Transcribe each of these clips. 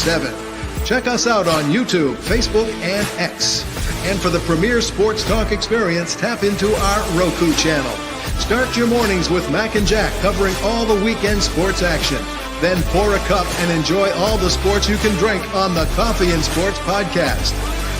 24/7. Check us out on YouTube, Facebook, and X. And for the premier sports talk experience, tap into our Roku channel. Start your mornings with Mac and Jack covering all the weekend sports action. Then pour a cup and enjoy all the sports you can drink on the Coffee and Sports podcast.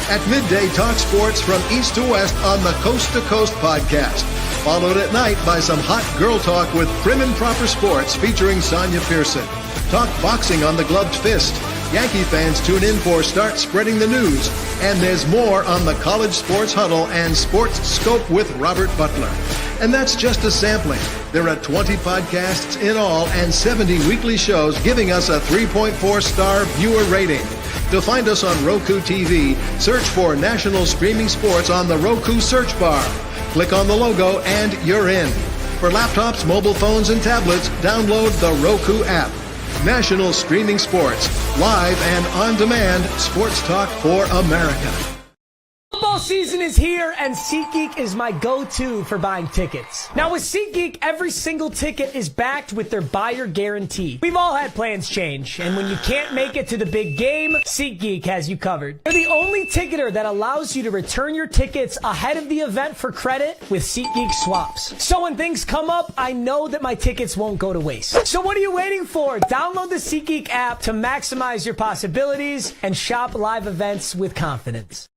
At midday, talk sports from east to west on the Coast to Coast podcast. Followed at night by some hot girl talk with Prim and Proper Sports featuring Sonia Pearson. Talk boxing on the Gloved Fist. Yankee fans tune in for Start Spreading the News. And there's more on the College Sports Huddle and Sports Scope with Robert Butler. And that's just a sampling. There are 20 podcasts in all and 70 weekly shows giving us a 3.4-star viewer rating. To find us on Roku TV, search for National Streaming Sports on the Roku search bar. Click on the logo and you're in. For laptops, mobile phones, and tablets, download the Roku app. National Streaming Sports, live and on demand, sports talk for America. Football season is here, and SeatGeek is my go-to for buying tickets. Now, with SeatGeek, every single ticket is backed with their buyer guarantee. We've all had plans change, and when you can't make it to the big game, SeatGeek has you covered. They're the only ticketer that allows you to return your tickets ahead of the event for credit with SeatGeek swaps. So when things come up, I know that my tickets won't go to waste. So what are you waiting for? Download the SeatGeek app to maximize your possibilities and shop live events with confidence.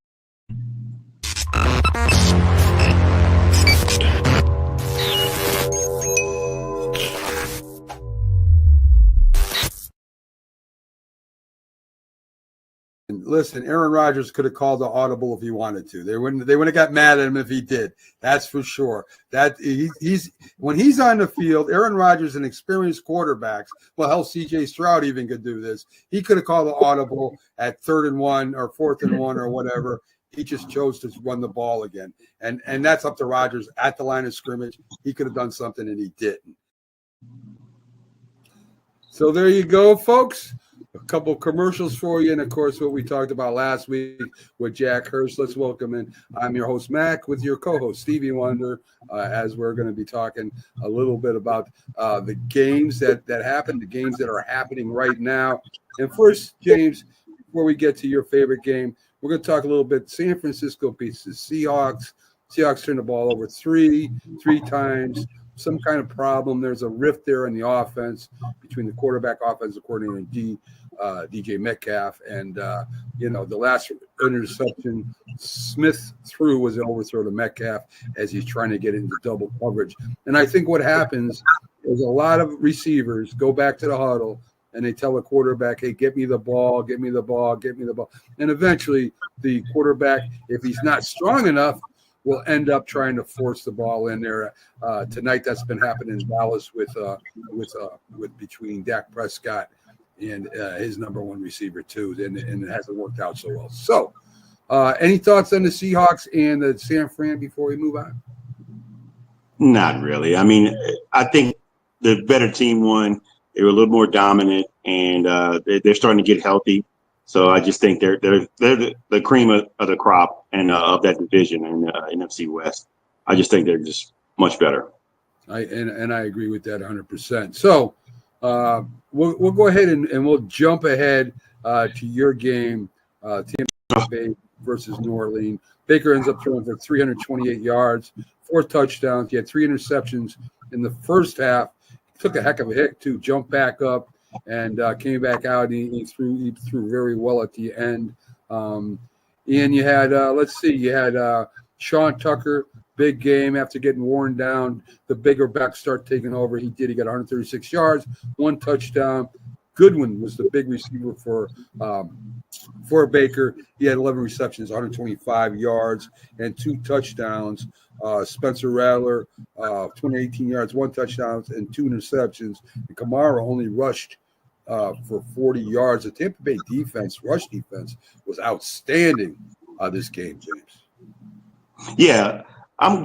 Listen, Aaron Rodgers could have called the audible if he wanted to. They wouldn't have got mad at him if he did. That's for sure. That he's when he's on the field, Aaron Rodgers, an experienced quarterbacks. Well, hell, C.J. Stroud even could do this. He could have called the audible at 3rd and 1 or 4th and 1 or whatever. He just chose to run the ball again. And that's up to Rodgers at the line of scrimmage. He could have done something, and he didn't. So there you go, folks. A couple commercials for you, and, of course, what we talked about last week with Jack Hurst. Let's welcome in. I'm your host, Mac, with your co-host, Stevie Wonder, as we're going to be talking a little bit about the games that happened, the games that are happening right now. And first, James, before we get to your favorite game, we're going to talk a little bit San Francisco beats the Seahawks. Seahawks turned the ball over three times. Some kind of problem. There's a rift there in the offense between the quarterback, offensive coordinator, and DJ Metcalf. And, the last interception Smith threw was an overthrow to Metcalf as he's trying to get into double coverage. And I think what happens is a lot of receivers go back to the huddle and they tell the quarterback, hey, get me the ball, get me the ball, get me the ball. And eventually the quarterback, if he's not strong enough, will end up trying to force the ball in there. Tonight, that's been happening in Dallas with between Dak Prescott and his number one receiver too, and it hasn't worked out so well. So, any thoughts on the Seahawks and the San Fran before we move on? Not really. I mean, I think the better team won. They were a little more dominant, and they're starting to get healthy. So I just think they're the cream of the crop and of that division in NFC West. I just think they're just much better. I agree with that 100%. So we'll go ahead and we'll jump ahead to your game, Tampa Bay versus New Orleans. Baker ends up throwing for 328 yards, 4 touchdowns. He had 3 interceptions in the first half. He took a heck of a hit too, jumped back up. And came back out. He threw very well at the end. And you had you had Sean Tucker, big game after getting worn down. The bigger backs start taking over. He got 136 yards, 1 touchdown. Goodwin was the big receiver for Baker. He had 11 receptions, 125 yards, and 2 touchdowns. Spencer Rattler, 2018 yards, 1 touchdown, and 2 interceptions. And Kamara only rushed for 40 yards. The Tampa Bay rush defense, was outstanding this game, James. Yeah,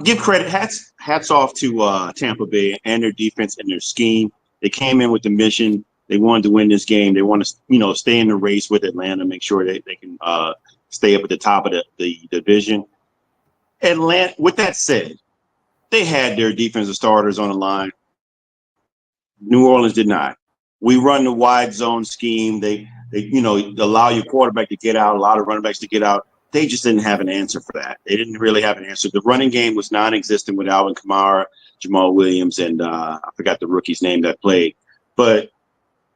give credit. Hats off to Tampa Bay and their defense and their scheme. They came in with the mission. They wanted to win this game. They want to, stay in the race with Atlanta, make sure they can stay up at the top of the division. Atlanta. With that said, they had their defensive starters on the line. New Orleans did not. We run the wide zone scheme. They They, allow your quarterback to get out, a lot of running backs to get out. They just didn't have an answer for that. They didn't really have an answer. The running game was non-existent with Alvin Kamara, Jamal Williams, and I forgot the rookie's name that played. But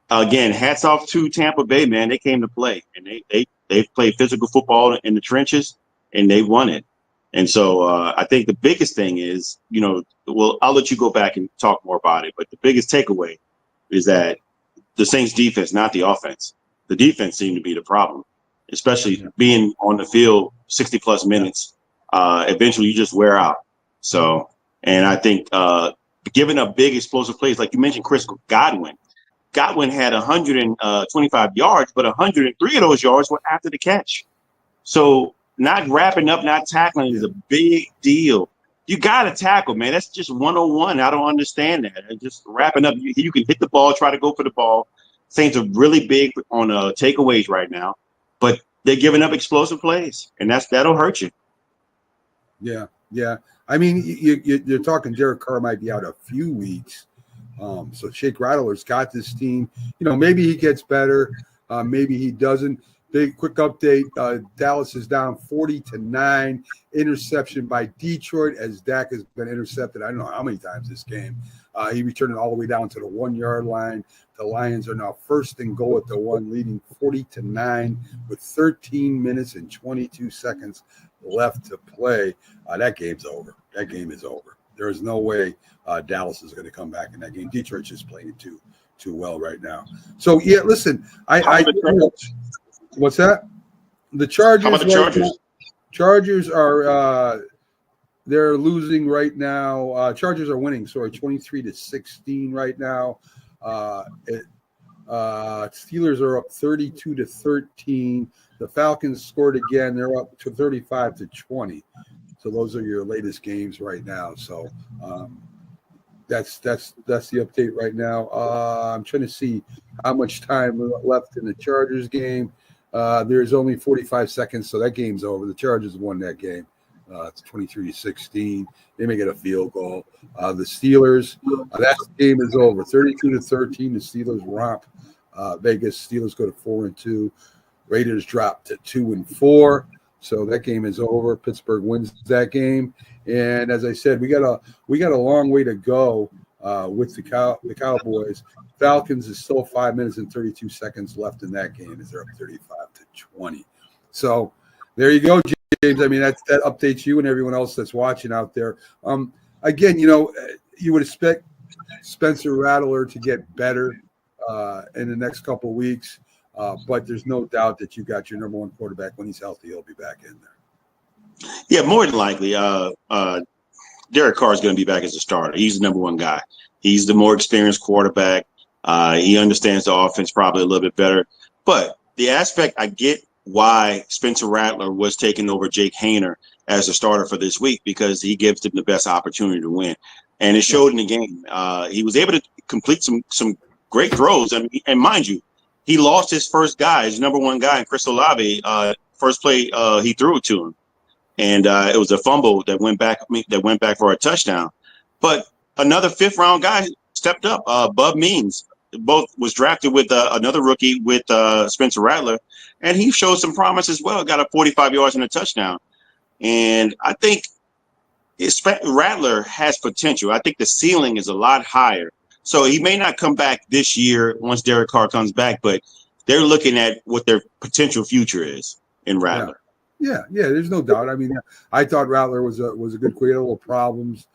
again, hats off to Tampa Bay, man. They came to play, and they played physical football in the trenches, and they won it. And so I think the biggest thing is, well, I'll let you go back and talk more about it. But the biggest takeaway is that the Saints defense, not the offense. The defense seemed to be the problem, especially being on the field 60 plus minutes. Eventually you just wear out. So, and I think giving up big explosive plays, like you mentioned, Chris Godwin had 125 yards, but 103 of those yards were after the catch. So not wrapping up, not tackling is a big deal. You got to tackle, man. That's just 101. I don't understand that. Just wrapping up, you can hit the ball, try to go for the ball. Saints are really big on takeaways right now, but they're giving up explosive plays, and that'll hurt you. Yeah. I mean, you're talking Derek Carr might be out a few weeks. So Shake Rattler's got this team. Maybe he gets better. Maybe he doesn't. Big quick update. Dallas is down 40-9. Interception by Detroit as Dak has been intercepted. I don't know how many times this game. He returned it all the way down to the 1 yard line. The Lions are now first and goal at the 1, leading 40-9 with 13 minutes and 22 seconds left to play. That game's over. That game is over. There is no way Dallas is going to come back in that game. Detroit's just playing too well right now. So yeah, listen, what's that? The Chargers. How about the Chargers? Chargers are they're losing right now. Chargers are winning. Sorry, 23-16 right now. Steelers are up 32-13. The Falcons scored again. They're up to 35-20. So those are your latest games right now. So that's the update right now. I'm trying to see how much time left in the Chargers game. There's only 45 seconds, so that game's over. The Chargers won that game. It's 23-16. They may get a field goal. The Steelers, that game is over. 32-13. The Steelers romp Vegas. Steelers go to 4-2. Raiders drop to 2-4. So that game is over. Pittsburgh wins that game. And as I said, we got a long way to go with the Cowboys. Falcons is still 5 minutes and 32 seconds left in that game as they're up 35-20. So there you go, James. I mean, that updates you and everyone else that's watching out there. Again, you would expect Spencer Rattler to get better in the next couple of weeks, but there's no doubt that you got your number one quarterback. When he's healthy, he'll be back in there. Yeah, more than likely. Derek Carr is going to be back as a starter. He's the number one guy. He's the more experienced quarterback. He understands the offense probably a little bit better. But the aspect I get why Spencer Rattler was taking over Jake Haener as a starter for this week, because he gives them the best opportunity to win. And it showed in the game. He was able to complete some great throws. I mean, and mind you, he lost his first guy, his number one guy, Chris Olave. First play he threw it to him. And it was a fumble that went back for a touchdown. But another fifth-round guy stepped up. Bub Means both was drafted with another rookie with Spencer Rattler, and he showed some promise as well. Got a 45 yards and a touchdown. And I think Rattler has potential. I think the ceiling is a lot higher. So he may not come back this year once Derek Carr comes back, but they're looking at what their potential future is in Rattler. Yeah, there's no doubt. I mean, I thought Rattler was a good quarterback. He had a little problems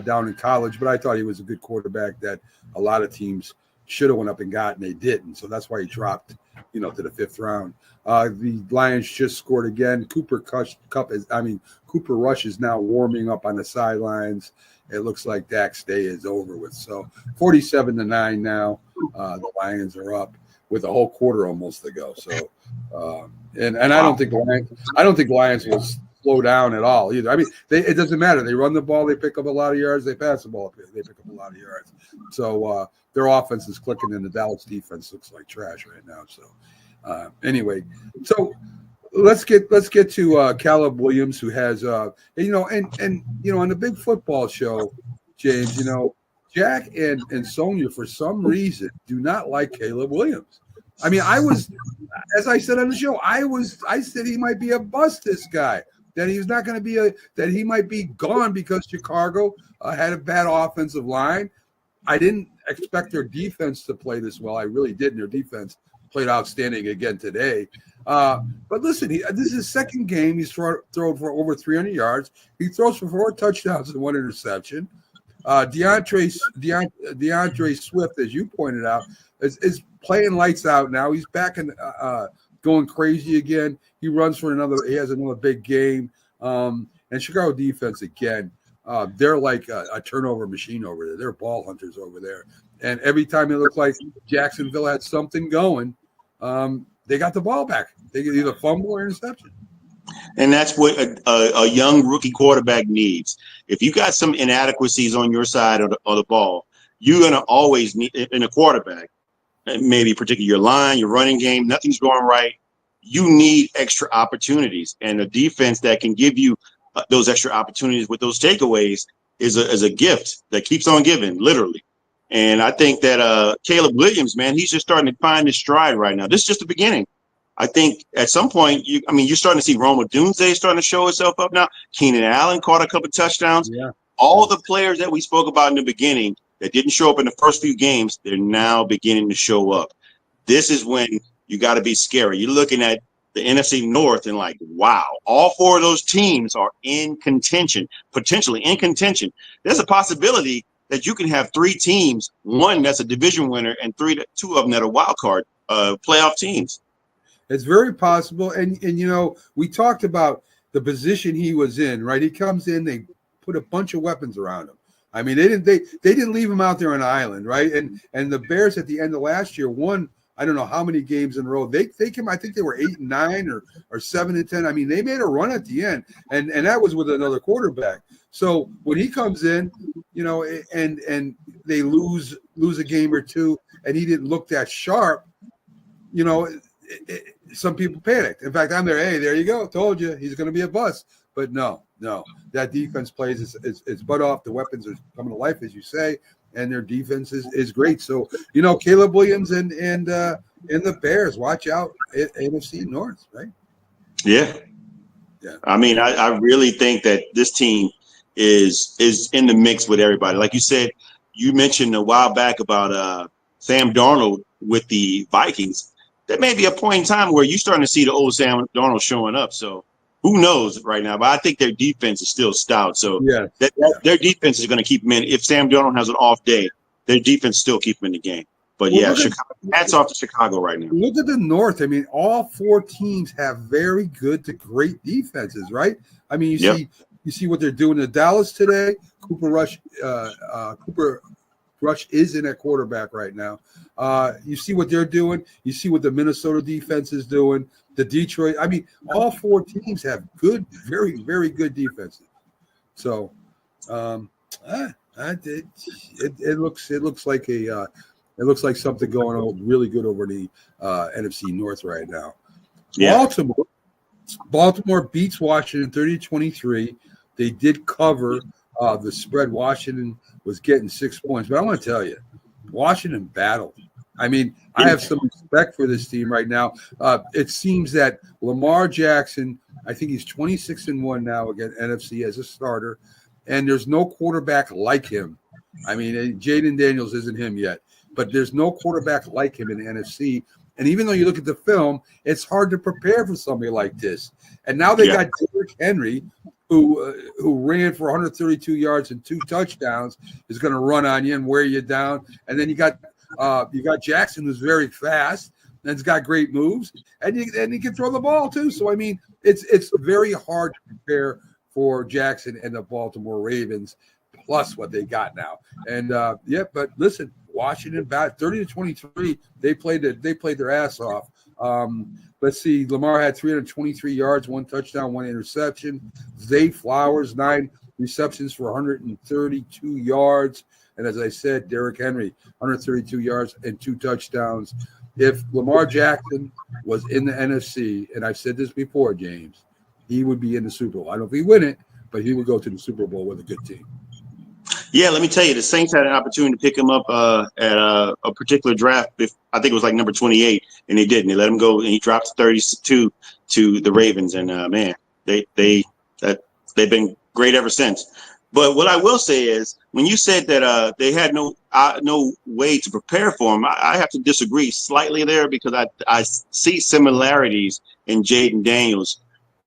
down in college, but I thought he was a good quarterback that a lot of teams should have went up and got, and they didn't. So that's why he dropped, to the fifth round. The Lions just scored again. Cooper Rush is now warming up on the sidelines. It looks like Dak's day is over with. So 47-9 now. The Lions are up with a whole quarter almost to go. So, and I don't think Lions will slow down at all either. I mean, it doesn't matter. They run the ball, they pick up a lot of yards. They pass the ball, they pick up a lot of yards. So their offense is clicking, and the Dallas defense looks like trash right now. So anyway, so let's get to Caleb Williams, who has on the big football show, James, Jack and Sonia for some reason do not like Caleb Williams. I mean, as I said on the show, I said he might be a bust, this guy, that he's not going to be that he might be gone because Chicago had a bad offensive line. I didn't expect their defense to play this well. I really didn't. Their defense played outstanding again today. But listen, this is his second game. He's thrown for over 300 yards. He throws for 4 touchdowns and 1 interception. DeAndre Swift, as you pointed out, is playing lights out now. He's back and going crazy again. He has another big game. And Chicago defense again, they're like a turnover machine over there. They're ball hunters over there. And every time it looked like Jacksonville had something going, they got the ball back. They get either fumble or interception. And that's what a young rookie quarterback needs. If you got some inadequacies on your side of the ball, you're going to always need in a quarterback, maybe particularly your line, your running game, nothing's going right. You need extra opportunities, and a defense that can give you those extra opportunities with those takeaways is a gift that keeps on giving, literally. And I think that Caleb Williams, man, he's just starting to find his stride right now. This is just the beginning. I think at some point, you're starting to see Roma Dunze starting to show itself up now. Keenan Allen caught a couple touchdowns. Yeah. All the players that we spoke about in the beginning that didn't show up in the first few games, they're now beginning to show up. This is when you got to be scary. You're looking at the NFC North and like, wow, all 4 of those teams are in contention, potentially in contention. There's a possibility that you can have 3 teams, one that's a division winner and 2 of them that are wild card playoff teams. It's very possible. And we talked about the position he was in, right? He comes in, they put a bunch of weapons around him. I mean, they didn't leave him out there on an island, right? And the Bears at the end of last year won, I don't know how many games in a row. They came, I think they were 8-9 or 7-10. I mean, they made a run at the end, and that was with another quarterback. So when he comes in, and they lose a game or two, and he didn't look that sharp, some people panicked. In fact, I'm there. Hey, there you go. Told you he's going to be a bust. But no, that defense plays its butt off. The weapons are coming to life, as you say, and their defense is great. So Caleb Williams and the Bears, watch out at NFC North, right? Yeah. I mean, I really think that this team is in the mix with everybody. Like you said, you mentioned a while back about Sam Darnold with the Vikings. There may be a point in time where you're starting to see the old Sam Darnold showing up. So who knows right now? But I think their defense is still stout. So their defense is going to keep them in. If Sam Darnold has an off day, their defense still keep them in the game. But Chicago, hats off to Chicago right now. Look at the North. I mean, all 4 teams have very good to great defenses, right? I mean, you see what they're doing in Dallas today. Cooper Rush is in at quarterback right now. You see what they're doing. You see what the Minnesota defense is doing. The Detroit. I mean, all 4 teams have good, very, very good defenses. So, it looks like something going on really good over the NFC North right now. Yeah. Baltimore beats Washington 30-23. They did cover the spread. Washington was getting 6 points, but I want to tell you, Washington battled. I mean, I have some respect for this team right now. It seems that Lamar Jackson, I think he's 26-1 now against NFC as a starter, and there's no quarterback like him. I mean, Jaden Daniels isn't him yet, but there's no quarterback like him in the NFC. And even though you look at the film, it's hard to prepare for somebody like this. And now they got Derrick Henry, who ran for 132 yards and 2 touchdowns, is going to run on you and wear you down. And then you got Jackson, who's very fast and has got great moves, and he can throw the ball too. So I mean, it's very hard to prepare for Jackson and the Baltimore Ravens, plus what they got now. And but listen, Washington bat 30-23. They played their ass off. Let's see. Lamar had 323 yards, 1 touchdown, 1 interception. Zay Flowers, 9 receptions for 132 yards. And as I said, Derrick Henry, 132 yards and 2 touchdowns. If Lamar Jackson was in the NFC, and I've said this before, James, he would be in the Super Bowl. I don't know if he win it, but he would go to the Super Bowl with a good team. Yeah, let me tell you, the Saints had an opportunity to pick him up at a particular draft. I think it was like number 28, and they didn't. They let him go, and he dropped to 32 to the Ravens. And man, they've been great ever since. But what I will say is, when you said that they had no way to prepare for him, I have to disagree slightly there, because I see similarities in Jaden Daniels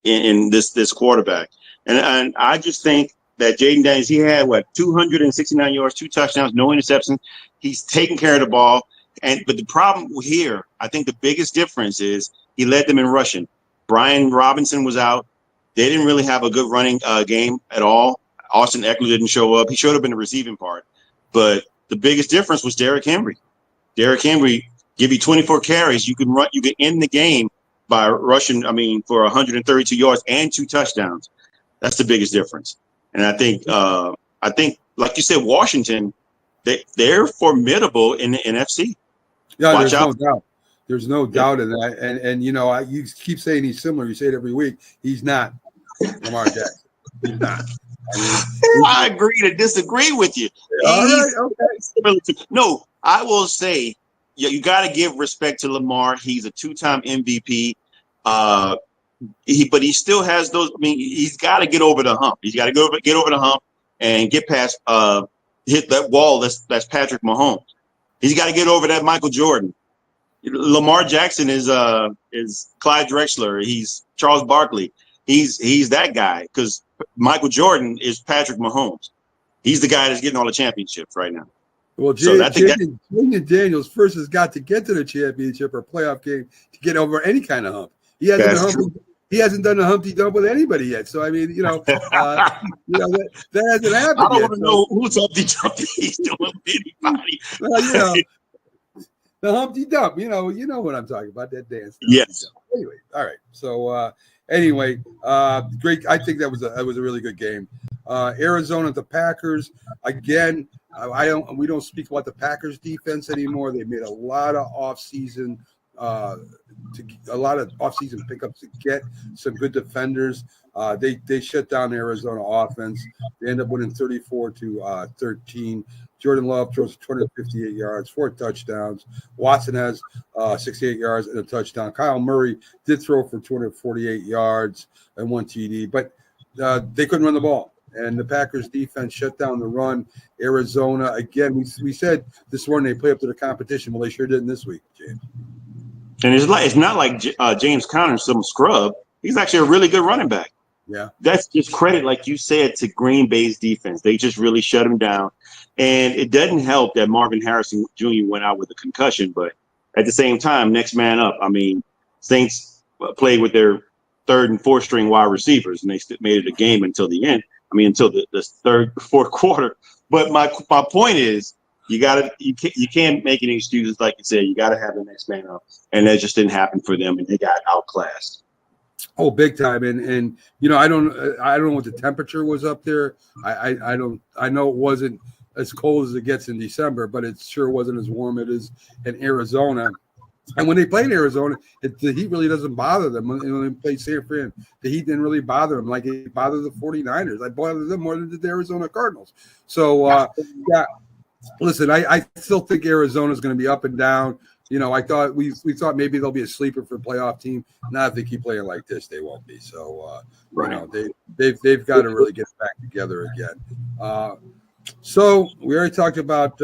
in this quarterback, and I just think that Jaden Daniels, he had 269 yards, 2 touchdowns, no interceptions. He's taking care of the ball, but the problem here, I think the biggest difference is he led them in rushing. Brian Robinson was out. They didn't really have a good running game at all. Austin Eckler didn't show up. He showed up in the receiving part. But the biggest difference was Derrick Henry. Derrick Henry give you 24 carries. You can end the game by rushing, for 132 yards and 2 touchdowns. That's the biggest difference. And I think, like you said, Washington, they're formidable in the NFC. Yeah, Watch out. no doubt. There's no doubt in that. And you keep saying he's similar. You say it every week. He's not Lamar Jackson. He's not. I agree to disagree with you. All right, okay. No, I will say, you got to give respect to Lamar. He's a 2-time MVP. But he still has those. He's got to get over the hump. He's got to get over the hump and get past hit that wall. That's Patrick Mahomes. He's got to get over that Michael Jordan. Lamar Jackson is Clyde Drexler. He's Charles Barkley. He's that guy, because Michael Jordan is Patrick Mahomes. He's the guy that's getting all the championships right now. Well, Jaden Daniels first has got to get to the championship or playoff game to get over any kind of hump. He hasn't done a Humpty Dump with anybody yet. So that hasn't happened. I don't want to know who's Humpty Dumpty he's doing with anybody. Well, the Humpty Dump. You know what I'm talking about, that dance. Yes. Anyway, all right. So great. I think that was a really good game. Arizona at the Packers again. We don't speak about the Packers defense anymore. They made a lot of offseason pickups to get some good defenders. They shut down the Arizona offense. They end up winning 34-13. Jordan Love throws 258 yards, 4 touchdowns. Watson has 68 yards and a touchdown. Kyle Murray did throw for 248 yards and 1 TD, but they couldn't run the ball. And the Packers defense shut down the run. Arizona, again, we said this morning they play up to the competition. Well, they sure didn't this week, James. And it's not like James Conner's some scrub. He's actually a really good running back. Yeah. That's just credit, like you said, to Green Bay's defense. They just really shut him down. And it doesn't help that Marvin Harrison Jr. went out with a concussion, but at the same time, next man up. Saints played with their 3rd and 4th string wide receivers, and they made it a game until the end. Until the 3rd, 4th quarter. But my point is, you can't make any excuses. Like you said, you got to have the next man up, and that just didn't happen for them, and they got outclassed. Oh, big time. And I don't know what the temperature was up there. I know it wasn't as cold as it gets in December, but it sure wasn't as warm as it is in Arizona. And when they play in Arizona, the heat really doesn't bother them. When they play San Fran, the heat didn't really bother them like it bothered the 49ers. I bothered them more than the Arizona Cardinals. So, listen, I still think Arizona's going to be up and down. I thought we thought maybe they'll be a sleeper for a playoff team. Now, if they keep playing like this, they won't be. So, they've got to really get back together again. So we already talked about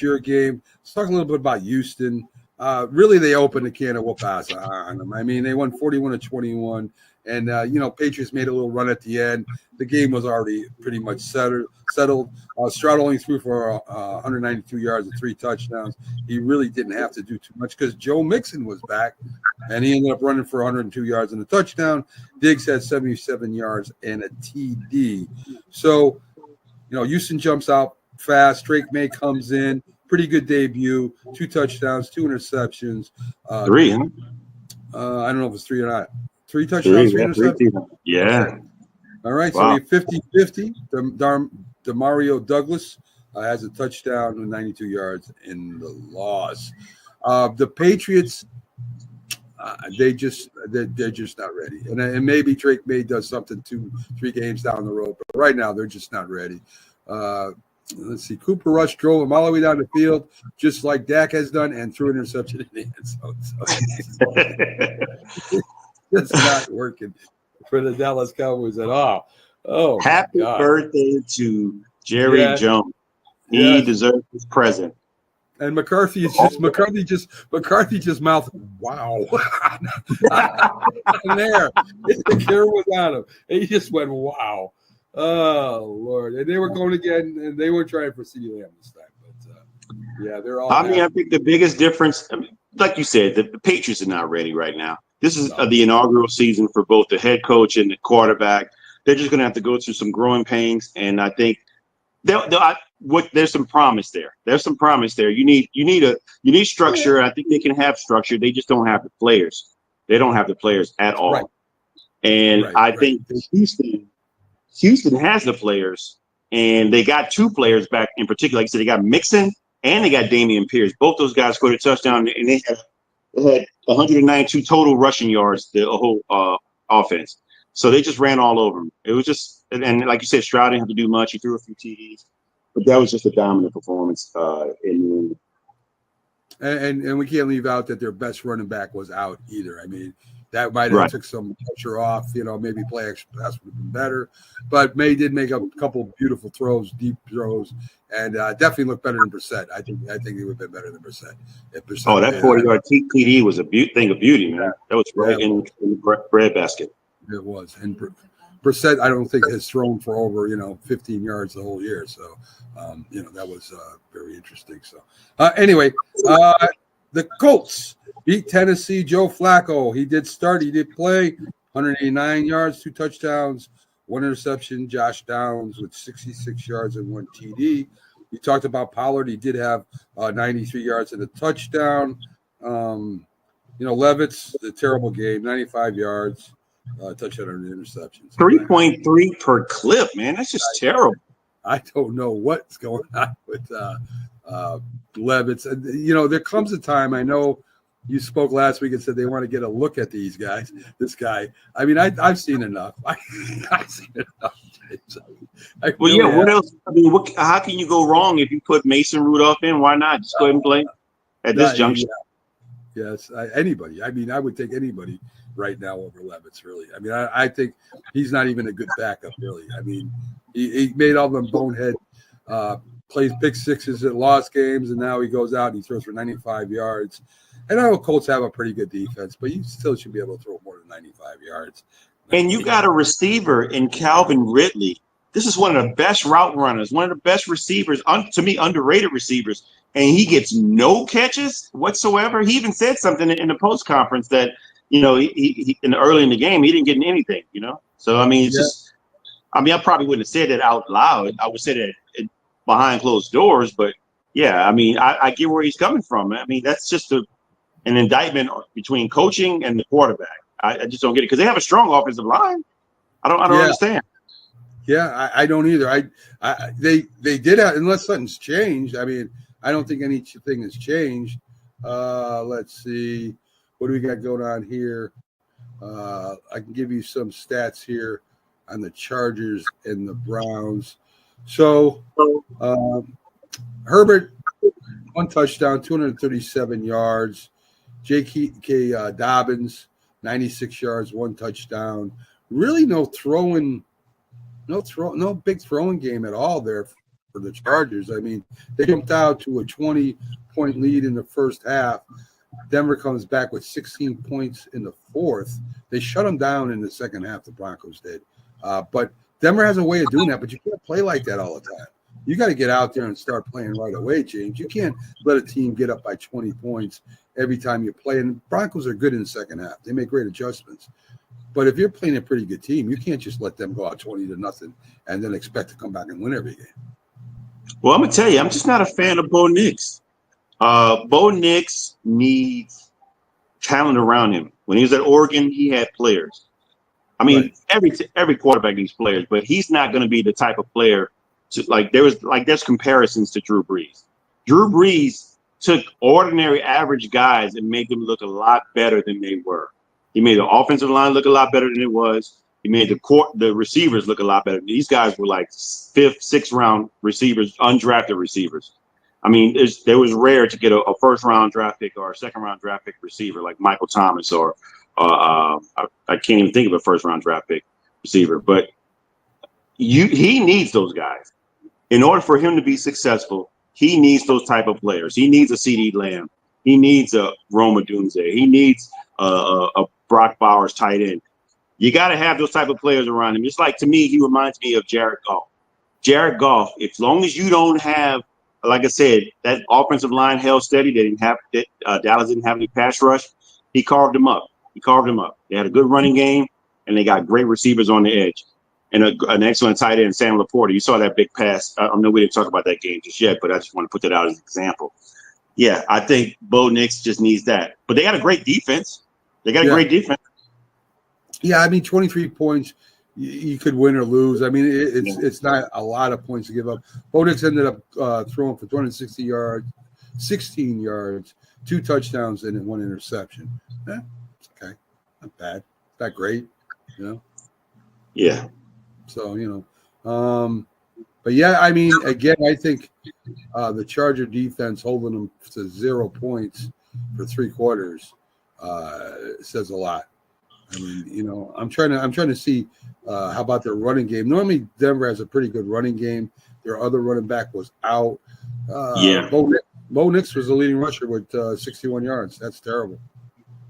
your game. Let's talk a little bit about Houston. Really, they opened a can of whoop-ass on them. They won 41-21, and Patriots made a little run at the end. The game was already pretty much settled. Stroud only threw for 192 yards and 3 touchdowns. He really didn't have to do too much because Joe Mixon was back, and he ended up running for 102 yards and a touchdown. Diggs had 77 yards and a TD. So, Houston jumps out fast. Drake May comes in. Pretty good debut. 2 touchdowns, 2 interceptions. 3, huh? I don't know if it's 3 or not. 3 touchdowns, 3 interceptions? Yeah. All right, wow. So we 50-50. Demario Douglas has a touchdown and 92 yards in the loss. The Patriots, they're just not ready. And maybe Drake May does something 2-3 games down the road, but right now they're just not ready. let's see. Cooper Rush drove him all the way down the field, just like Dak has done, and threw an interception in the end zone. So it's not working for the Dallas Cowboys at all. Oh, happy birthday to Jerry Jones. He deserves his present. And McCarthy just mouthed, "Wow!" there, the camera was on him, and he just went, "Wow!" Oh Lord! And they were going again, and they were trying for CeeDee Lamb this time. But yeah, they're all. I think the biggest difference, like you said, the Patriots are not ready right now. This is the inaugural season for both the head coach and the quarterback. They're just going to have to go through some growing pains, and I think there's some promise there. There's some promise there. You need structure. I think they can have structure. They just don't have the players. They don't have the players at all. Right. And I think Houston has the players, and they got two players back in particular. Like I said, they got Mixon and they got Dameon Pierce. Both those guys scored a touchdown, and they had 192 total rushing yards, the whole offense. So they just ran all over him. It was just, and like you said, Stroud didn't have to do much. He threw a few TDs, but that was just a dominant performance in and we can't leave out that their best running back was out either. I mean, that might have took some pressure off. Maybe play action pass would have been better, but May did make a couple beautiful throws, deep throws, and definitely looked better than Brissett. I think he would have been better than Brissett. That 40-yard TD was a thing of beauty, man. That was right in the breadbasket. It was, and Brissett, I don't think has thrown for over 15 yards the whole year. So, that was very interesting. So, anyway, the Colts beat Tennessee. Joe Flacco, he did start, he did play, 189 yards, 2 touchdowns, 1 interception. Josh Downs with 66 yards and 1 TD. You talked about Pollard. He did have 93 yards and a touchdown. Levitt's a terrible game, 95 yards. Touchdown and interception. 3.3 per clip, man. That's just terrible. I don't know what's going on with Levitz. And, there comes a time, I know you spoke last week and said they want to get a look at these guys. This guy. I mean, I've seen enough. I've seen enough. What else? I mean, how can you go wrong if you put Mason Rudolph in? Why not? Just go ahead and play at this juncture. Yeah. Yes, anybody. I mean, I would take anybody right now over Levitz, really. I mean, I think he's not even a good backup, really. I mean, he made all them bonehead plays, pick sixes at lost games, and now he goes out and he throws for 95 yards. And I know Colts have a pretty good defense, but you still should be able to throw more than 95 yards. And you got a receiver in Calvin Ridley. This is one of the best route runners, one of the best receivers, to me, underrated receivers. And he gets no catches whatsoever. He even said something in the post conference that, he early in the game, he didn't get anything, So, I mean, I probably wouldn't have said that out loud. I would say that behind closed doors. But, yeah, I mean, I get where he's coming from. I mean, that's just an indictment between coaching and the quarterback. I just don't get it because they have a strong offensive line. I don't understand. Yeah, I don't either. They did have, unless something's changed. I mean, I don't think anything has changed. Let's see. What do we got going on here? I can give you some stats here on the Chargers and the Browns. So Herbert, 1 touchdown, 237 yards. J.K. Dobbins, 96 yards, 1 touchdown. Really no big throwing game at all there for the Chargers. I mean, they jumped out to a 20-point lead in the first half. Denver comes back with 16 points in the fourth. They shut them down in the second half, the Broncos did. But Denver has a way of doing that, but you can't play like that all the time. You got to get out there and start playing right away, James. You can't let a team get up by 20 points every time you play. And the Broncos are good in the second half. They make great adjustments. But if you're playing a pretty good team, you can't just let them go out 20-0 and then expect to come back and win every game. Well, I'm going to tell you, I'm just not a fan of Bo Nix. Bo Nix needs talent around him. When he was at Oregon, he had players. I mean, every quarterback needs players, but he's not going to be the type of player there's comparisons to Drew Brees. Drew Brees took ordinary average guys and made them look a lot better than they were. He made the offensive line look a lot better than it was. He made the receivers look a lot better. These guys were like 5th, 6th round receivers, undrafted receivers. I mean, it was rare to get a 1st round draft pick or a 2nd round draft pick receiver like Michael Thomas or I can't even think of a 1st round draft pick receiver. But he needs those guys. In order for him to be successful, he needs those type of players. He needs a CeeDee Lamb. He needs a Roma Dunze. He needs a Brock Bowers tight end. You got to have those type of players around him. Just like, to me, he reminds me of Jared Goff. Jared Goff, as long as you don't have, like I said, that offensive line held steady. They didn't have Dallas didn't have any pass rush. He carved them up. They had a good running game, and they got great receivers on the edge, and an excellent tight end, Sam Laporta. You saw that big pass. I know we didn't talk about that game just yet, but I just want to put that out as an example. Yeah, I think Bo Nix just needs that. But they got a great defense. Yeah, I mean, 23 points, you could win or lose. I mean, it's not a lot of points to give up. Bo Nix ended up throwing for 260 yards, 16 yards, 2 touchdowns, and 1 interception. It's okay. Not bad. Not great, Yeah. So, but yeah, I mean, again, I think the Charger defense holding them to 0 points for 3 quarters says a lot. I mean, I'm trying to see how about their running game. Normally, Denver has a pretty good running game. Their other running back was out. Bo Nix was the leading rusher with 61 yards. That's terrible.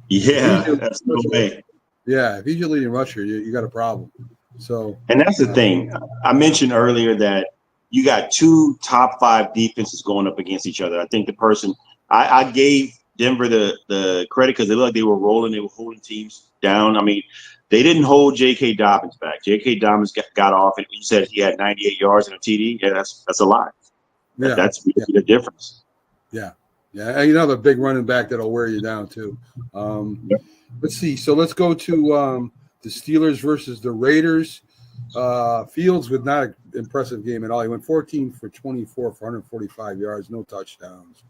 Yeah, that's no way. Yeah, if he's your leading rusher, you got a problem. So, and that's the thing. I mentioned earlier that you got 2 top 5 defenses going up against each other. I think the person I gave Denver the credit because they looked like they were rolling. They were holding teams down. I mean, they didn't hold J.K. Dobbins back. J.K. Dobbins got off, and he said he had 98 yards and a TD. Yeah, that's a lot. Yeah, that's the difference. Yeah. The big running back that'll wear you down too. Let's see. So let's go to the Steelers versus the Raiders. Fields with not an impressive game at all. He went 14 for 24 for 145 yards, no touchdowns.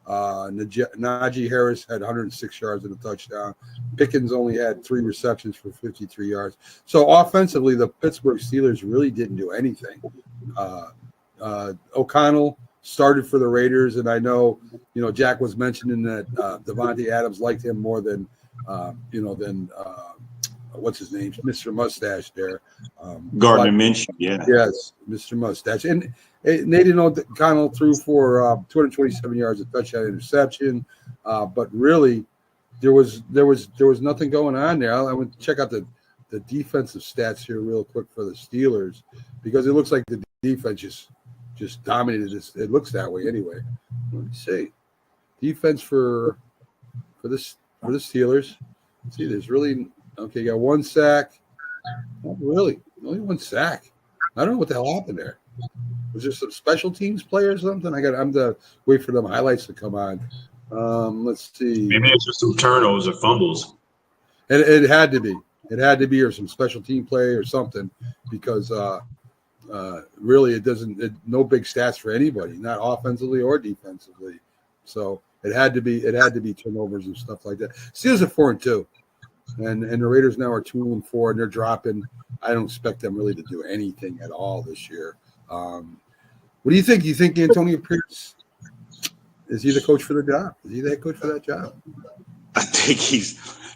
Najee Harris had 106 yards and a touchdown. Pickens only had 3 receptions for 53 yards. So offensively, the Pittsburgh Steelers really didn't do anything. O'Connell started for the Raiders, and I know, Jack was mentioning that Devontae Adams liked him more than what's his name, Mr. Mustache there. Gardner Minshew, yeah. Yes, Mr. Mustache. And Nathan O'Connell threw for 227 yards, a touchdown, interception. But really, there was nothing going on there. I went to check out the defensive stats here real quick for the Steelers because it looks like the defense just dominated this. It looks that way anyway. Let me see. Defense for the Steelers. Let's see, there's really you got 1 sack. Not really, only 1 sack. I don't know what the hell happened there. Was there some special teams play or something? I'm to wait for them highlights to come on. Let's see. Maybe it's just some turnovers or fumbles. It had to be. It had to be, or some special team play or something, because really no big stats for anybody, not offensively or defensively. So it had to be turnovers and stuff like that. Steelers are 4-2. And the Raiders now are 2-4, and they're dropping. I don't expect them really to do anything at all this year. What do you think? Do you think Antonio Pierce is he the coach for the job? Is he the head coach for that job? I think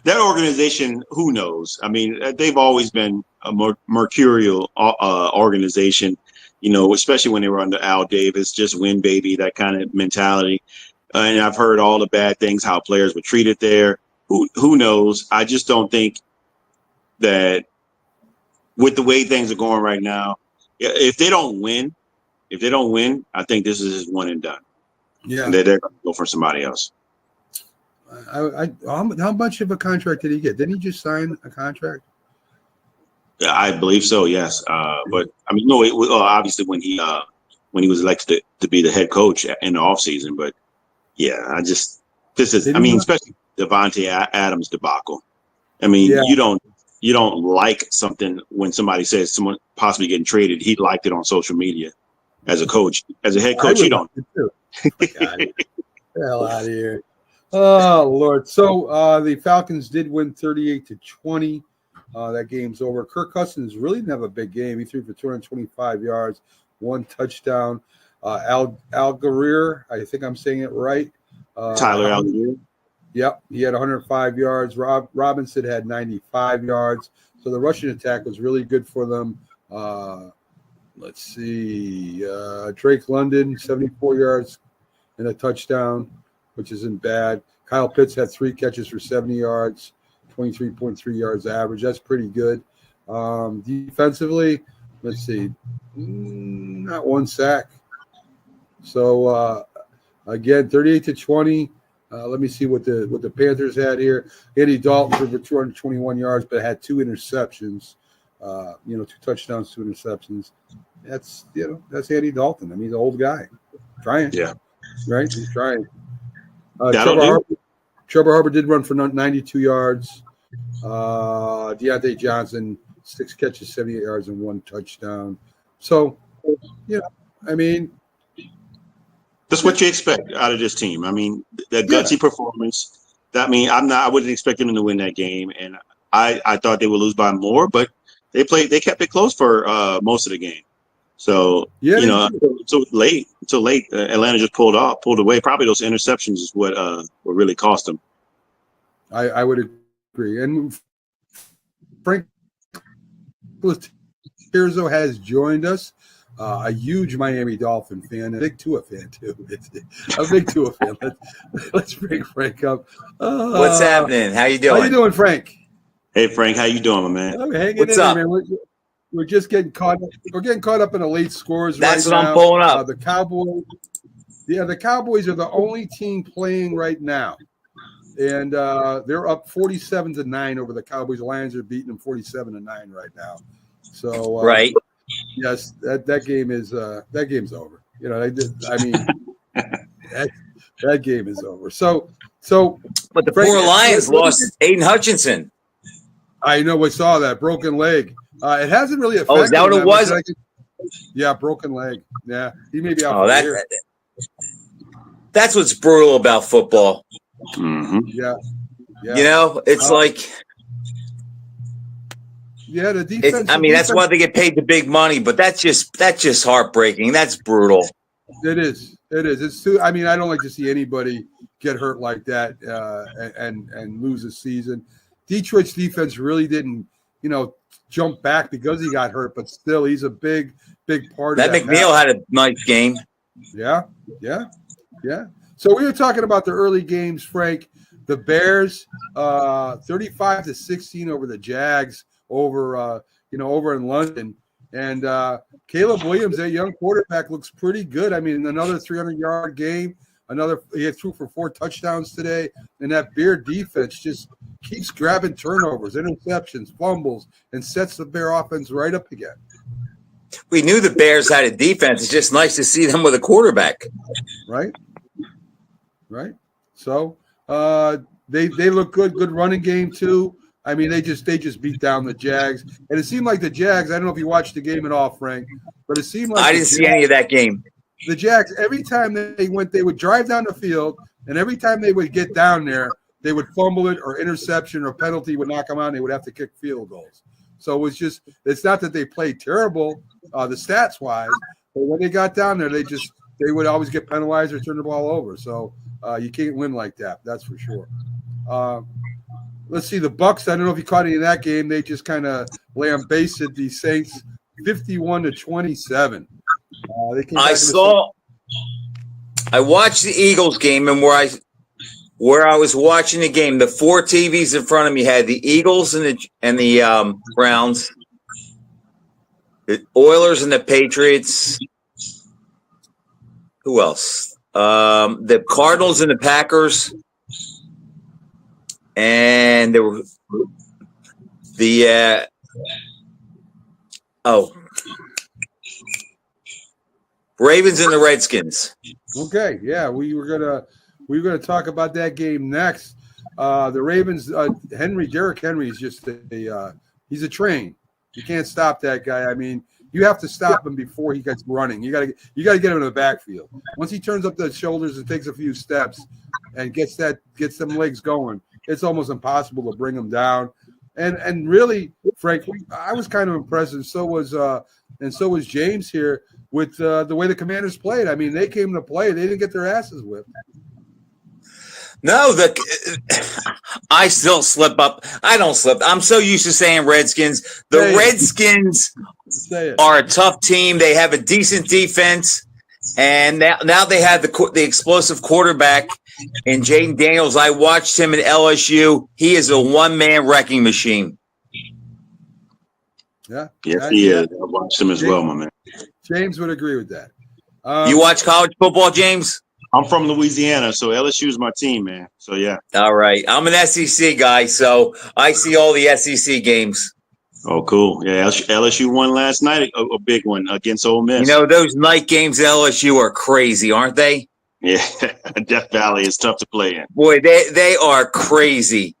that organization. Who knows? I mean, they've always been a mercurial organization. Especially when they were under Al Davis, just win, baby, that kind of mentality. And I've heard all the bad things, how players were treated there. Who knows? I just don't think that with the way things are going right now, if they don't win, I think this is his one and done. Yeah, and they're going to go for somebody else. How much of a contract did he get? Didn't he just sign a contract? I believe so. Yes, but I mean, no. Obviously, when he was elected to be the head coach in the offseason. But yeah, especially Devontae Adams debacle. I mean, you don't like something when somebody says someone possibly getting traded. He liked it on social media. As a coach, as a head coach, you don't. Hell out of here. Oh, Lord. So the Falcons did win 38-20. That game's over. Kirk Cousins really didn't have a big game. He threw for 225 yards, 1 touchdown. Algier, I think I'm saying it right. Tyler Algier. Yep, he had 105 yards. Robinson had 95 yards. So the rushing attack was really good for them. Let's see. Drake London, 74 yards and a touchdown, which isn't bad. Kyle Pitts had 3 catches for 70 yards, 23.3 yards average. That's pretty good. Defensively, let's see. Not 1 sack. So, again, 38-20. Let me see what the Panthers had here. Andy Dalton for 221 yards, but had 2 interceptions. 2 touchdowns, 2 interceptions. That's Andy Dalton. I mean, he's an old guy. Trying. Yeah. Right? He's trying. Trevor Harper did run for 92 yards. Deontay Johnson, 6 catches, 78 yards, and 1 touchdown. So, I mean, that's what you expect out of this team. I mean, that gutsy performance. I wouldn't expect them to win that game, and I thought they would lose by more, but they kept it close for most of the game. So until late, Atlanta just pulled away. Probably those interceptions is what really cost them. I would agree. And Frank Tirzo has joined us. A huge Miami Dolphin fan, a big Tua fan too. A big Tua fan. Let's bring Frank up. What's happening? How you doing? How you doing, Frank? Hey, Frank, how you doing, my man? I'm hanging What's in up? there, man. We're just getting caught up. We're getting caught up in the late scores. That's right what now. I'm pulling up. The Cowboys. Yeah, the Cowboys are the only team playing right now, and they're up 47-9 over the Cowboys. The Lions are beating them 47-9 right now. So right. Yes, that game is that game's over. That game is over. So But the Frank, poor Lions lost Aiden Hutchinson. I know we saw that broken leg. It hasn't really affected. Oh, is that what it was? Yeah, broken leg. Yeah, he may be out. Oh, that's what's brutal about football. Mm-hmm. Yeah. It's like. Yeah, the defense. That's why they get paid the big money, but that's just heartbreaking. That's brutal. It is. It's too. I don't like to see anybody get hurt like that and lose a season. Detroit's defense really didn't, jump back because he got hurt, but still, he's a big part of that. McNeil had a nice game. Yeah. So we were talking about the early games, Frank. The Bears, 35-16 over the Jags. Over in London, and Caleb Williams, that young quarterback, looks pretty good. Another 300-yard game. He threw for 4 touchdowns today, and that Bear defense just keeps grabbing turnovers, interceptions, fumbles, and sets the Bear offense right up again. We knew the Bears had a defense. It's just nice to see them with a quarterback. Right. So they look good. Good running game too. They just beat down the Jags, and it seemed like the Jags. I don't know if you watched the game at all, Frank, but it seemed like I didn't see any of that game. The Jags, every time they went, they would drive down the field, and every time they would get down there, they would fumble it or interception or penalty would knock them out. And they would have to kick field goals. So it's not that they played terrible, the stats wise, but when they got down there, they would always get penalized or turn the ball over. So you can't win like that. That's for sure. Let's see, the Bucks. I don't know if you caught any of that game. They just kind of lambasted the Saints, 51-27. I watched the Eagles game, and where I was watching the game, the 4 TVs in front of me had the Eagles and the Browns, the Oilers and the Patriots. Who else? The Cardinals and the Packers. And there were Ravens and the Redskins. Okay, yeah, we were gonna talk about that game next. The Ravens, Derrick Henry is just he's a train. You can't stop that guy. You have to stop him before he gets running. You gotta get him in the backfield. Once he turns up the shoulders and takes a few steps and gets them legs going, it's almost impossible to bring him down. And really, Frank, I was kind of impressed, and so was James here with the way the Commanders played. I mean, they came to play; they didn't get their asses whipped. No, I still slip up. I don't slip. I'm so used to saying Redskins. The Redskins are a tough team. They have a decent defense, and now they have the explosive quarterback in Jaden Daniels. I watched him at LSU. He is a one-man wrecking machine. Yeah, yes, he is. I watched him as well, my man. James would agree with that. You watch college football, James? I'm from Louisiana, so LSU is my team, man. So, yeah. All right. I'm an SEC guy, so I see all the SEC games. Oh, cool. Yeah, LSU won last night, a big one against Ole Miss. You know, those night games at LSU are crazy, aren't they? Yeah, Death Valley is tough to play in. Boy, they are crazy.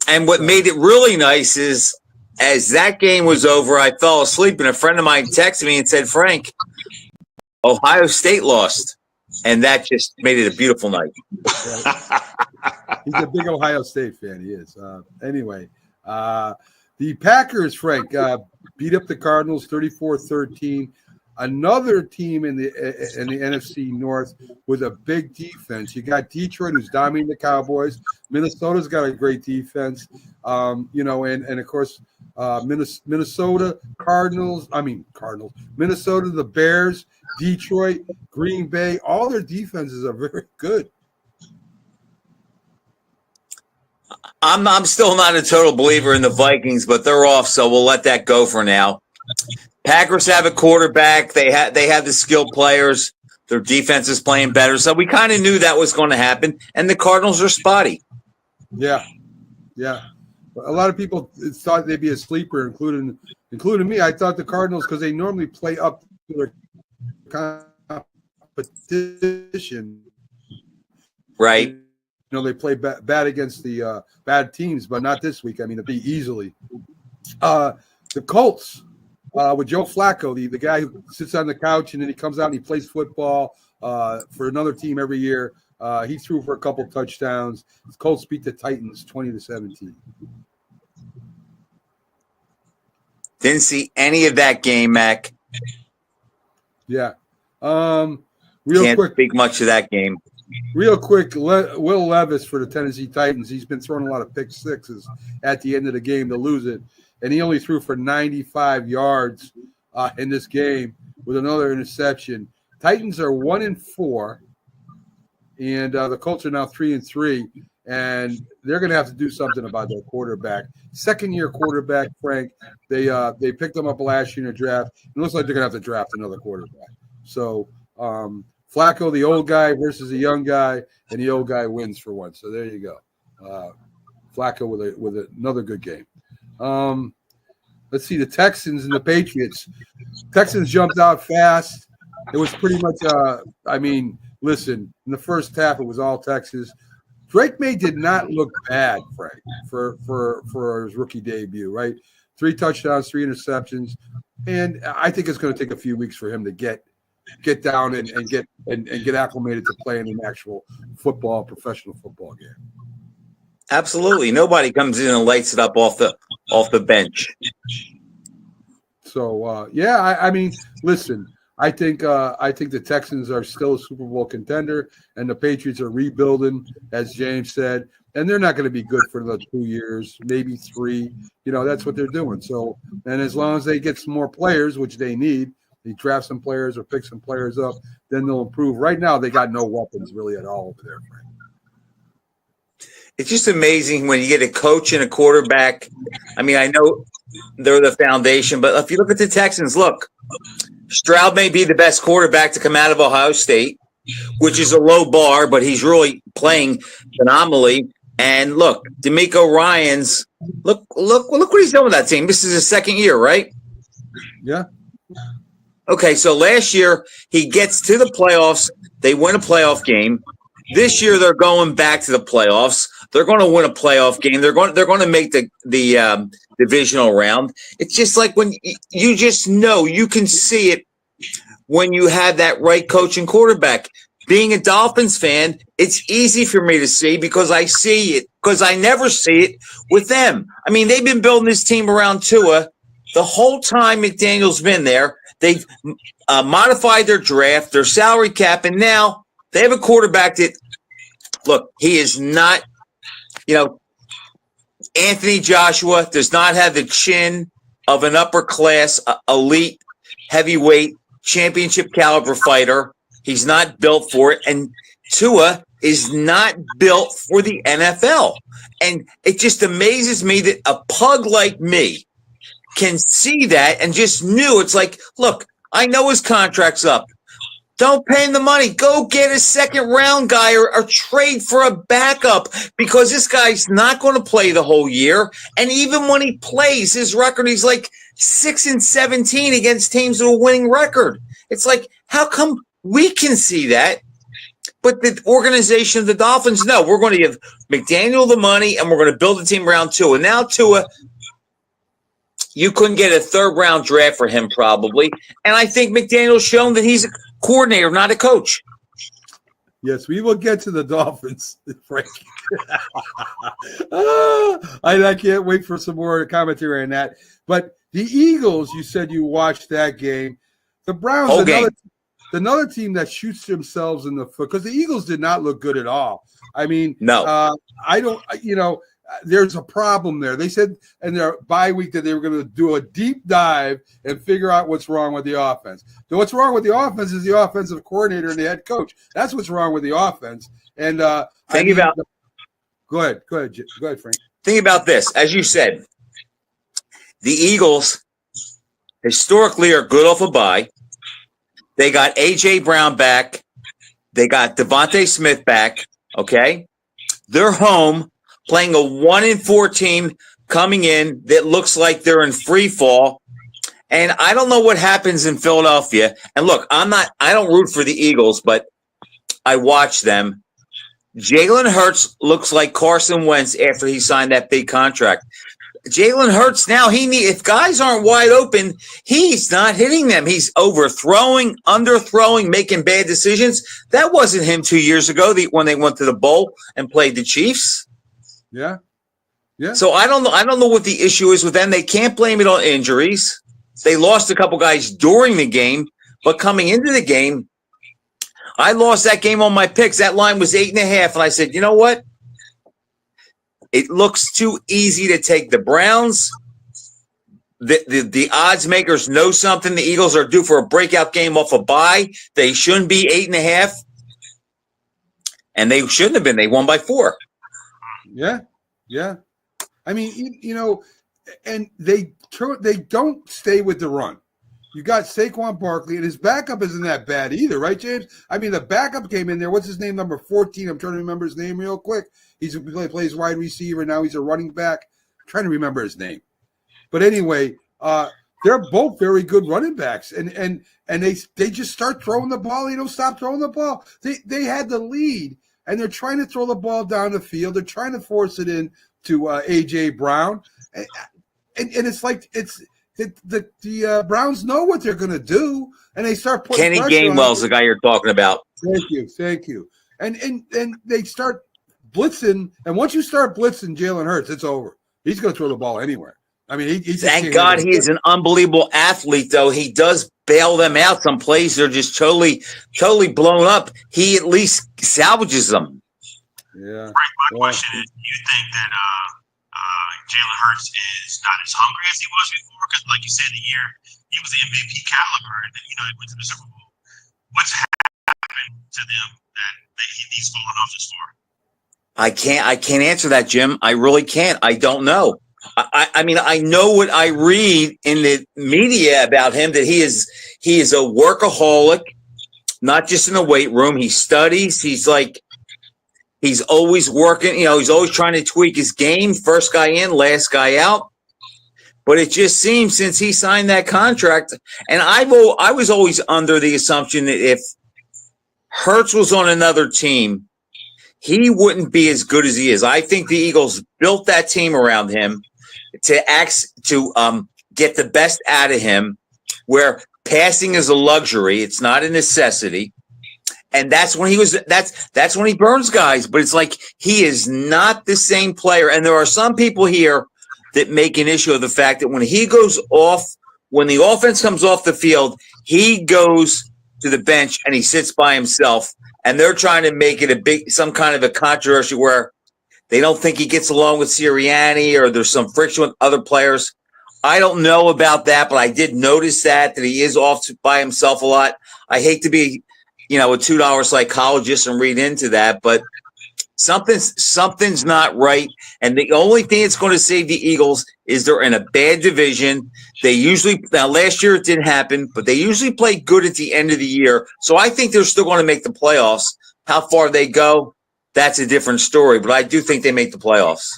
And what made it really nice is as that game was over, I fell asleep, and a friend of mine texted me and said, Frank, Ohio State lost. And that just made it a beautiful night. He's a big Ohio State fan. He is. Anyway, the Packers, Frank, beat up the Cardinals 34-13. Another team in the NFC North with a big defense. You got Detroit, who's dominating the Cowboys. Minnesota's got a great defense. And of course, Minnesota, Minnesota, the Bears, Detroit, Green Bay, all their defenses are very good. I'm still not a total believer in the Vikings, but they're off, so we'll let that go for now. Packers have a quarterback. They have the skilled players. Their defense is playing better, so we kind of knew that was going to happen. And the Cardinals are spotty. Yeah. A lot of people thought they'd be a sleeper, including me. I thought the Cardinals, because they normally play up to their competition, right? You know, they play bad against the bad teams, but not this week. I mean, it'd be easily. The Colts with Joe Flacco, the guy who sits on the couch and then he comes out and he plays football for another team every year. He threw for a couple touchdowns. The Colts beat the Titans 20-17. Didn't see any of that game, Mac. Yeah. Can't speak much of that game. Real quick, Will Levis for the Tennessee Titans. He's been throwing a lot of pick sixes at the end of the game to lose it, and he only threw for 95 yards in this game with another interception. Titans are 1-4, and the Colts are now 3-3, and they're going to have to do something about their quarterback. Second-year quarterback, Frank. They picked him up last year in the draft. It looks like they're going to have to draft another quarterback. So Flacco, the old guy versus the young guy, and the old guy wins for once. So there you go. Flacco with another good game. Let's see, the Texans and the Patriots. Texans jumped out fast. It was pretty much listen, in the first half it was all Texas. Drake May did not look bad, Frank, for his rookie debut, right? 3 touchdowns, 3 interceptions. And I think it's going to take a few weeks for him to get down and get acclimated to playing an actual professional football game. Absolutely. Nobody comes in and lights it up off the bench. So listen, I think the Texans are still a Super Bowl contender, and the Patriots are rebuilding, as James said, and they're not going to be good for another 2 years, maybe 3. You know, that's what they're doing. So, and as long as they get some more players, which they need, they draft some players or pick some players up, then they'll improve. Right now, they got no weapons really at all over there, Frank. It's just amazing when you get a coach and a quarterback. I mean, I know they're the foundation, but if you look at the Texans, look, Stroud may be the best quarterback to come out of Ohio State, which is a low bar, but he's really playing phenomenally. And look, DeMeco Ryans, look what he's done with that team. This is his second year, right? Yeah. Okay, so last year he gets to the playoffs. They win a playoff game. This year they're going back to the playoffs. They're going to win a playoff game. They're going to make the divisional round. It's just like when you just know, you can see it when you have that right coach and quarterback. being a Dolphins fan, it's easy for me to see because I see it, because I never see it with them. I mean, they've been building this team around Tua the whole time McDaniel's been there. They've modified their draft, their salary cap, and now they have a quarterback that, look, he is not, Anthony Joshua does not have the chin of an upper class, elite, heavyweight, championship caliber fighter. He's not built for it. And Tua is not built for the NFL. And it just amazes me that a pug like me can see that and just knew. It's like, look, I know his contract's up. Don't pay him the money. Go get a second round guy or trade for a backup, because this guy's not going to play the whole year. And even when he plays, his record, he's like 6-17 against teams with a winning record. It's like, how come we can see that, but the organization of the Dolphins, no, we're going to give McDaniel the money and we're going to build a team around Tua. Now Tua, you couldn't get a third round draft for him probably. And I think McDaniel's shown that he's a coordinator, not a coach. Yes, we will get to the Dolphins, Frank. I can't wait for some more commentary on that. But the Eagles, you said you watched that game. The Browns, another team that shoots themselves in the foot, because the Eagles did not look good at all. I mean, no, there's a problem there. They said in their bye week that they were going to do a deep dive and figure out what's wrong with the offense. So what's wrong with the offense is the offensive coordinator and the head coach. That's what's wrong with the offense. And go ahead, Frank. Think about this. As you said, the Eagles historically are good off a bye. They got A.J. Brown back. They got Devontae Smith back. Okay, they're home, playing a 1-4 team coming in that looks like they're in free fall. And I don't know what happens in Philadelphia. And look, I don't root for the Eagles, but I watch them. Jalen Hurts looks like Carson Wentz after he signed that big contract. Jalen Hurts now, if guys aren't wide open, he's not hitting them. He's overthrowing, underthrowing, making bad decisions. That wasn't him 2 years ago when they went to the bowl and played the Chiefs. Yeah. So I don't know what the issue is with them. They can't blame it on injuries. They lost a couple guys during the game, but coming into the game, I lost that game on my picks. That line was 8.5, and I said, you know what? It looks too easy to take the Browns. The odds makers know something. The Eagles are due for a breakout game off a bye. They shouldn't be 8.5, and they shouldn't have been. They won by 4. Yeah. I mean, and they don't stay with the run. You got Saquon Barkley, and his backup isn't that bad either, right, James? I mean, the backup came in there. What's his name? Number 14. I'm trying to remember his name real quick. He plays wide receiver. Now he's a running back. I'm trying to remember his name. But anyway, they're both very good running backs, and they just start throwing the ball. They don't stop throwing the ball. They had the lead, and they're trying to throw the ball down the field. They're trying to force it in to A.J. Brown, and it's like the Browns know what they're going to do, and they start putting Kenny Gainwell's the guy you're talking about. Thank you. And they start blitzing, and once you start blitzing Jalen Hurts, it's over. He's going to throw the ball anywhere. I mean, thank God he is an unbelievable athlete, though. He does bail them out. Some plays they're just totally blown up. He at least salvages them. Yeah. Frank, my question is, do you think that Jalen Hurts is not as hungry as he was before? Because, like you said, the year he was the MVP caliber, and then, he went to the Super Bowl. What's happened to them that he's fallen off this far? I can't answer that, Jim. I really can't. I don't know. I mean, I know what I read in the media about him, that he is a workaholic, not just in the weight room. He studies. He's always working. He's always trying to tweak his game. First guy in, last guy out. But it just seems since he signed that contract, and I was always under the assumption that if Hurts was on another team, he wouldn't be as good as he is. I think the Eagles built that team around him to get the best out of him, where passing is a luxury. It's not a necessity. And that's when that's when he burns guys. But it's like he is not the same player. And there are some people here that make an issue of the fact that when he goes off, when the offense comes off the field, he goes to the bench and he sits by himself. And they're trying to make it some kind of a controversy where they don't think he gets along with Sirianni or there's some friction with other players. I don't know about that, but I did notice that he is off by himself a lot. I hate to be, a $2 psychologist and read into that, but something's not right. And the only thing that's going to save the Eagles is they're in a bad division. Now last year it didn't happen, but they usually play good at the end of the year. So I think they're still going to make the playoffs. How far they go, that's a different story, but I do think they make the playoffs.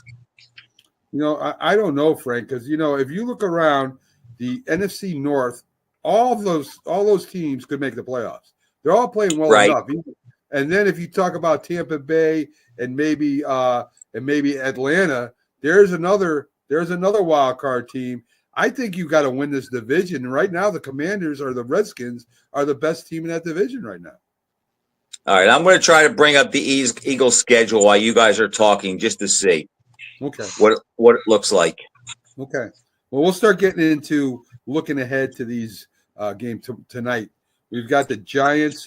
I don't know, Frank, because if you look around the NFC North, all those teams could make the playoffs. They're all playing well enough. And then if you talk about Tampa Bay and maybe Atlanta, there's another wild card team. I think you got to win this division. And right now, the Commanders or the Redskins are the best team in that division right now. All right, I'm going to try to bring up the Eagles schedule while you guys are talking just to see what it looks like. Okay. Well, we'll start getting into looking ahead to these games tonight. We've got the Giants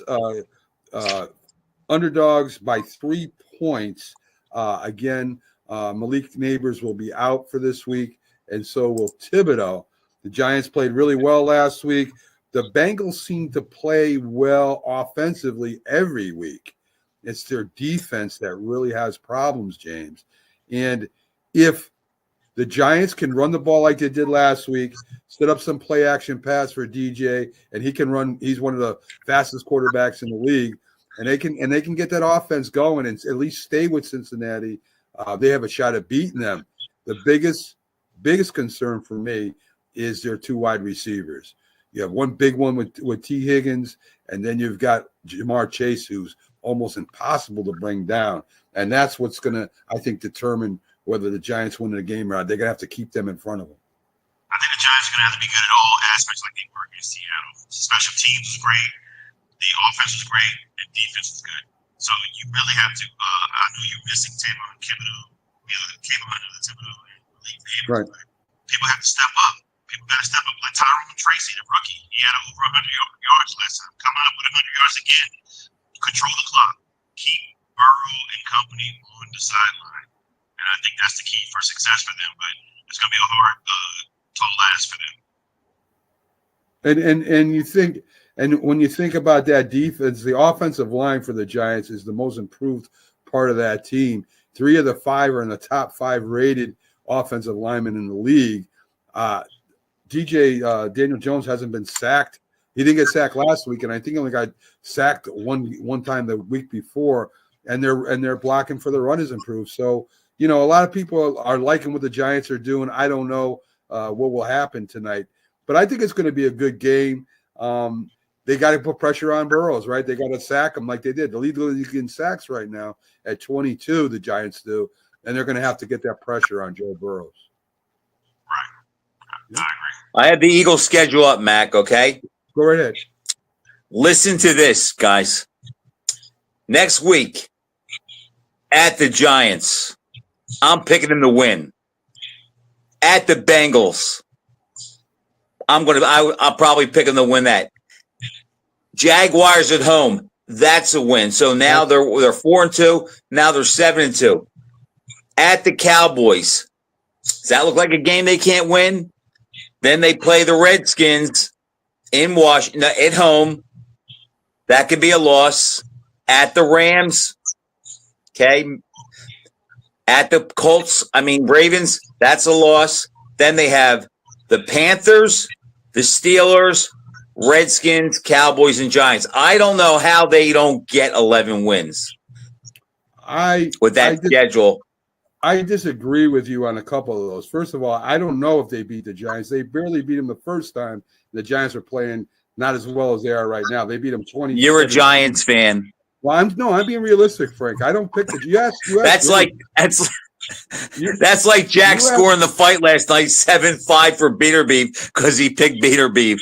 underdogs by 3 points. Again, Malik Neighbors will be out for this week, and so will Thibodeau. The Giants played really well last week. The Bengals seem to play well offensively every week. It's their defense that really has problems, James. And if the Giants can run the ball like they did last week, set up some play action pass for DJ, and he can run. He's one of the fastest quarterbacks in the league, and they can get that offense going and at least stay with Cincinnati. They have a shot at beating them. The biggest concern for me is their 2 wide receivers. You have one big one with T. Higgins, and then you've got Jamar Chase, who's almost impossible to bring down. And that's what's going to, I think, determine whether the Giants win the game or not. They're going to have to keep them in front of them. I think the Giants are going to have to be good at all aspects like they were against Seattle. Special teams was great. The offense was great. And defense was good. So you really have to I know you're missing Thibodeau and Thibodeau and Malik Neighbors. Right. People have to step up. People got to step up. Like Tyrone Tracy, the rookie. He had over 100 yards last time. Come out with 100 yards again. Control the clock. Keep Burrow and company on the sideline. And I think that's the key for success for them. But it's going to be a hard, tall ask for them. And you think, and when you think about that defense, the offensive line for the Giants is the most improved part of that team. 3 of the 5 are in the top 5 rated offensive linemen in the league. Daniel Jones hasn't been sacked. He didn't get sacked last week, and I think he only got sacked one time the week before. And their blocking for the run is improved. So, a lot of people are liking what the Giants are doing. I don't know what will happen tonight, but I think it's going to be a good game. They got to put pressure on Burrows, right? They got to sack him like they did. The lead in sacks right now at 22, the Giants do, and they're going to have to get that pressure on Joe Burrows. Right. I agree. I have the Eagles schedule up, Mac, okay? Go right ahead. Listen to this, guys. Next week at the Giants, I'm picking them to win. At the Bengals, I'll probably pick them to win that. Jaguars at home, that's a win. So now they're 4-2. Now they're 7-2. At the Cowboys, does that look like a game they can't win? Then they play the Redskins in Washington at home. That could be a loss. At the Rams, okay. At the Ravens, that's a loss. Then they have the Panthers, the Steelers, Redskins, Cowboys, and Giants. I don't know how they don't get 11 wins with that schedule. I disagree with you on a couple of those. First of all, I don't know if they beat the Giants. They barely beat them the first time. The Giants are playing not as well as they are right now. They beat them 20. You're a Giants fan. Well, I'm being realistic, Frank. I don't pick the That's like Jack scoring the fight last night, 7-5 for Beater Beef because he picked Beater Beef.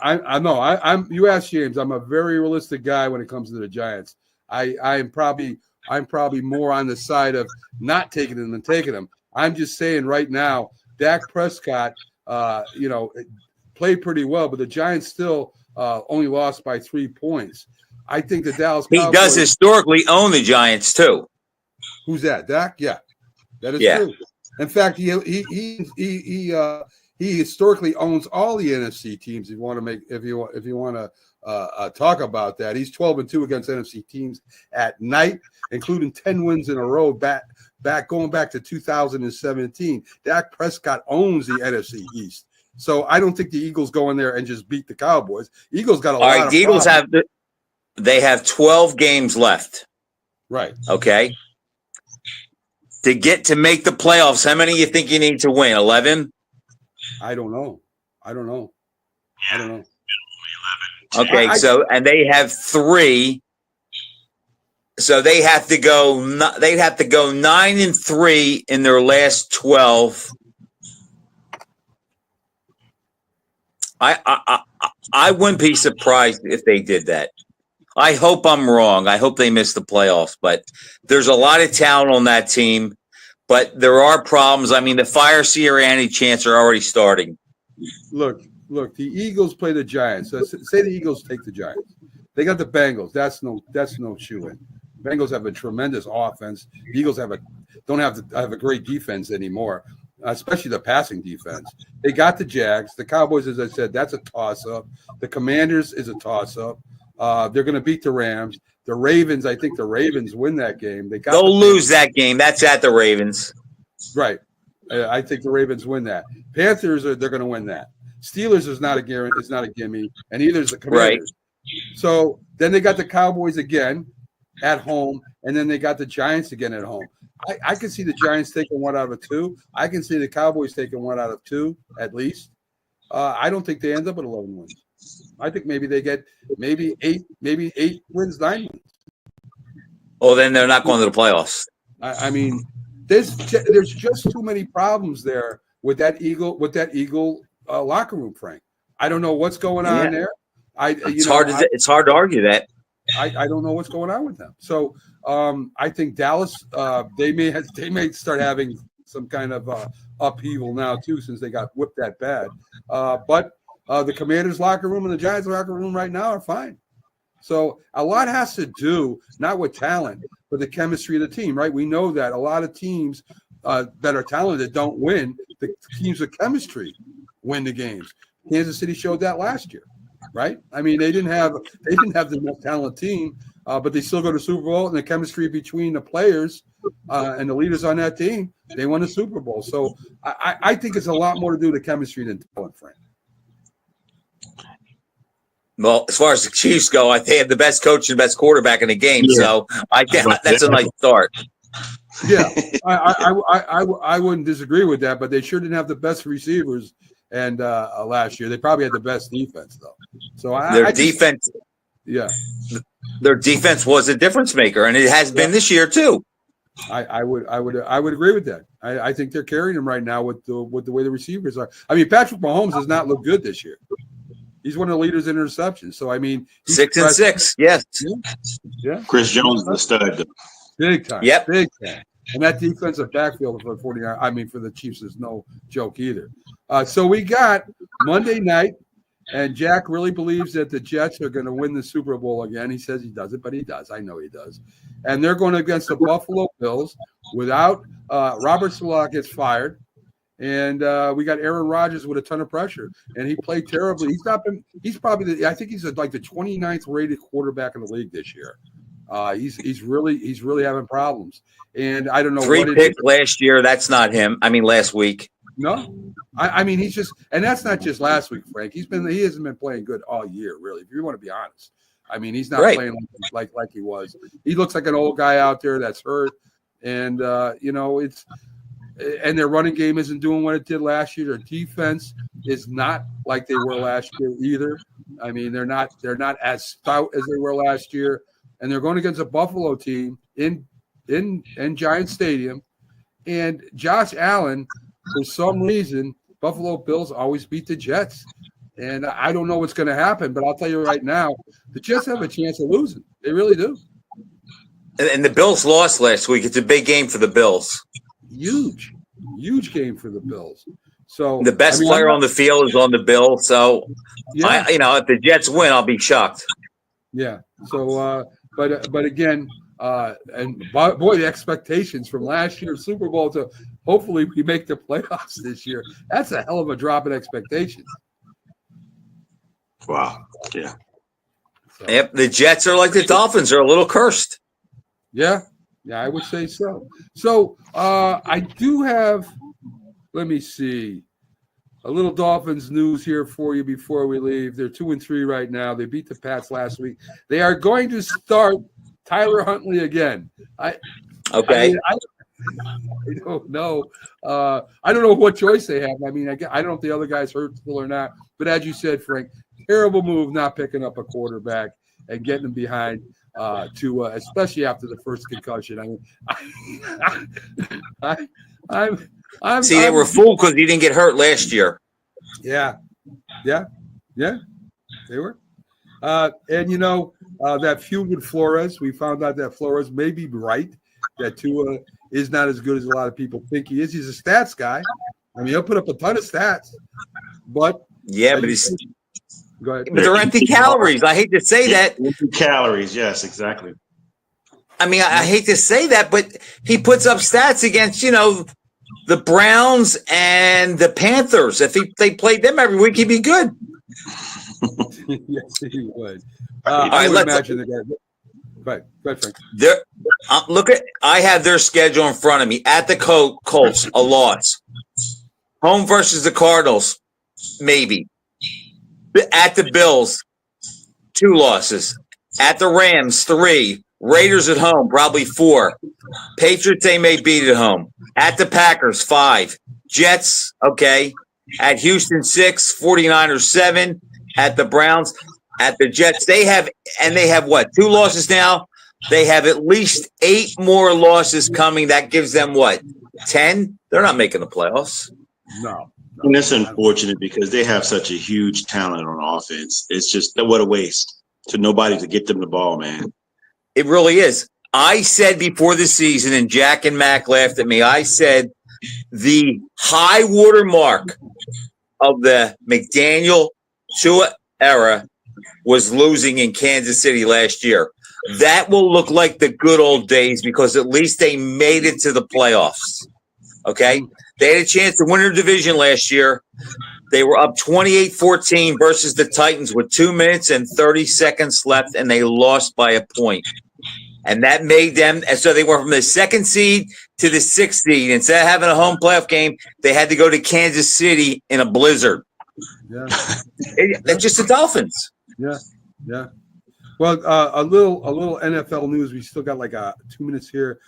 I know. I'm. You ask James. I'm a very realistic guy when it comes to the Giants. I'm probably more on the side of not taking them than taking them. I'm just saying right now, Dak Prescott, played pretty well, but the Giants still only lost by 3 points. I think the Dallas He Cowboys, does historically own the Giants too. Who's that? Dak? Yeah, that is true. In fact, he historically owns all the NFC teams. If you want to talk about that, he's 12-2 against NFC teams at night, including 10 wins in a row going back to 2017. Dak Prescott owns the NFC East. So I don't think the Eagles go in there and just beat the Cowboys. Eagles got a lot of the Eagles problems. have 12 games left. Right. Okay. To make the playoffs, how many you think you need to win? 11? I don't know. Okay, and they have 3. So they have to go 9-3 in their last 12. I wouldn't be surprised if they did that. I hope I'm wrong. I hope they miss the playoffs, but there's a lot of talent on that team, but there are problems. I mean, the Fire Sirianni chants are already starting. Look, the Eagles play the Giants. So say the Eagles take the Giants. They got the Bengals. That's no shoe-in. Bengals have a tremendous offense. The Eagles don't have a great defense anymore, especially the passing defense. They got the Jags. The Cowboys, as I said, that's a toss-up. The Commanders is a toss-up. They're going to beat the Rams. The Ravens, I think the Ravens win that game. They'll lose that game. That's at the Ravens. Right. I think the Ravens win that. Panthers, they're going to win that. Steelers is not a guarantee. It's not a gimme, and either is the Commanders. Right. So then they got the Cowboys again at home, and then they got the Giants again at home. I can see the Giants taking 1 out of 2. I can see the Cowboys taking 1 out of 2 at least. I don't think they end up with 11 wins. I think maybe they get maybe 8 wins, 9 wins. Well, then they're not going to the playoffs. I mean, there's just too many problems there with that Eagle locker room, Frank. I don't know what's going on there. It's hard to argue that. I don't know what's going on with them. So I think Dallas they may start having some kind of upheaval now too, since they got whipped that bad. But the Commanders' locker room and the Giants' locker room right now are fine. So a lot has to do not with talent, but the chemistry of the team, right? We know that a lot of teams that are talented don't win. The teams with chemistry win the games. Kansas City showed that last year, right? I mean, they didn't have the most talented team, but they still go to Super Bowl, and the chemistry between the players and the leaders on that team, they won the Super Bowl. So I think it's a lot more to do with the chemistry than talent, Frank. Well, as far as the Chiefs go, they have the best coach and best quarterback in the game. Yeah. So that's a nice start. Yeah, I wouldn't disagree with that, but they sure didn't have the best receivers. And last year, they probably had the best defense, though. So their defense was a difference maker, and it has been this year too. I would agree with that. I think they're carrying them right now with the way the receivers are. I mean, Patrick Mahomes does not look good this year. He's one of the leaders in interceptions. So I mean, 6-6, yes. Yeah. Chris Jones is the stud. Big time. Yep. Big time. And that defensive backfield for the Chiefs is no joke either. So we got Monday night, and Jack really believes that the Jets are going to win the Super Bowl again. He says he doesn't, but he does. I know he does. And they're going against the Buffalo Bills without Robert Saleh gets fired. And we got Aaron Rodgers with a ton of pressure, and he played terribly. He's probably I think he's like the 29th rated quarterback in the league this year. He's really having problems, and I don't know. 3 picks last year. That's not him. I mean, last week. No, I mean he's just, and that's not just last week, Frank. He hasn't been playing good all year, really. If you want to be honest, I mean he's not playing like he was. He looks like an old guy out there that's hurt, and it's. And their running game isn't doing what it did last year. Their defense is not like they were last year either. I mean, they're not as stout as they were last year. And they're going against a Buffalo team in Giant Stadium. And Josh Allen, for some reason, Buffalo Bills always beat the Jets. And I don't know what's going to happen, but I'll tell you right now, the Jets have a chance of losing. They really do. And the Bills lost last week. It's a big game for the Bills. Huge game for the Bills. So the best player on the field is on the Bills. So, yeah. if the Jets win, I'll be shocked. Yeah. So, but again, and boy, the expectations from last year's Super Bowl to hopefully we make the playoffs this year. That's a hell of a drop in expectations. Wow. Yeah. So, Yep. The Jets are like the Dolphins, are a little cursed. Yeah. Yeah, I would say so. So I do have, let me see, a little Dolphins news here for you before we leave. They're 2-3 right now. They beat the Pats last week. They are going to start Tyler Huntley again. I don't know. I don't know what choice they have. I mean, I don't know if the other guy's hurt still or not. But as you said, Frank, terrible move not picking up a quarterback and getting him behind especially after the first concussion. I mean, they were fooled because he didn't get hurt last year. Yeah, they were. And that feud with Flores, we found out that Flores may be right. That Tua is not as good as a lot of people think he is. He's a stats guy. I mean, he'll put up a ton of stats, but but he's. Go ahead. But they're empty calories. I hate to say that. Empty calories, yes, exactly. I mean, I hate to say that, but he puts up stats against, the Browns and the Panthers. If they played them every week, he'd be good. Yes, he would. I would imagine the guy. Go ahead, Frank. I have their schedule in front of me. At the Colts, a loss. Home versus the Cardinals, maybe. At the Bills, 2 losses. At the Rams, 3. Raiders at home, probably 4. Patriots, they may beat at home. At the Packers, 5. Jets, okay. At Houston, 6. 49ers, 7. At the Browns. At the Jets, they have what? 2 losses now? They have at least 8 more losses coming. That gives them what? 10? They're not making the playoffs. No. And that's unfortunate because they have such a huge talent on offense. It's just what a waste to nobody to get them the ball, man. It really is. I said before the season, and Jack and Mac laughed at me, I said the high water mark of the McDaniel-Tua era was losing in Kansas City last year. That will look like the good old days because at least they made it to the playoffs. Okay? They had a chance to win their division last year. They were up 28-14 versus the Titans with 2 minutes and 30 seconds left, and they lost by a point. And that made them – and so they went from the 2nd seed to the 6th seed. Instead of having a home playoff game, they had to go to Kansas City in a blizzard. Yeah. They're just the Dolphins. Yeah. Well, a little NFL news. We still got like 2 minutes here.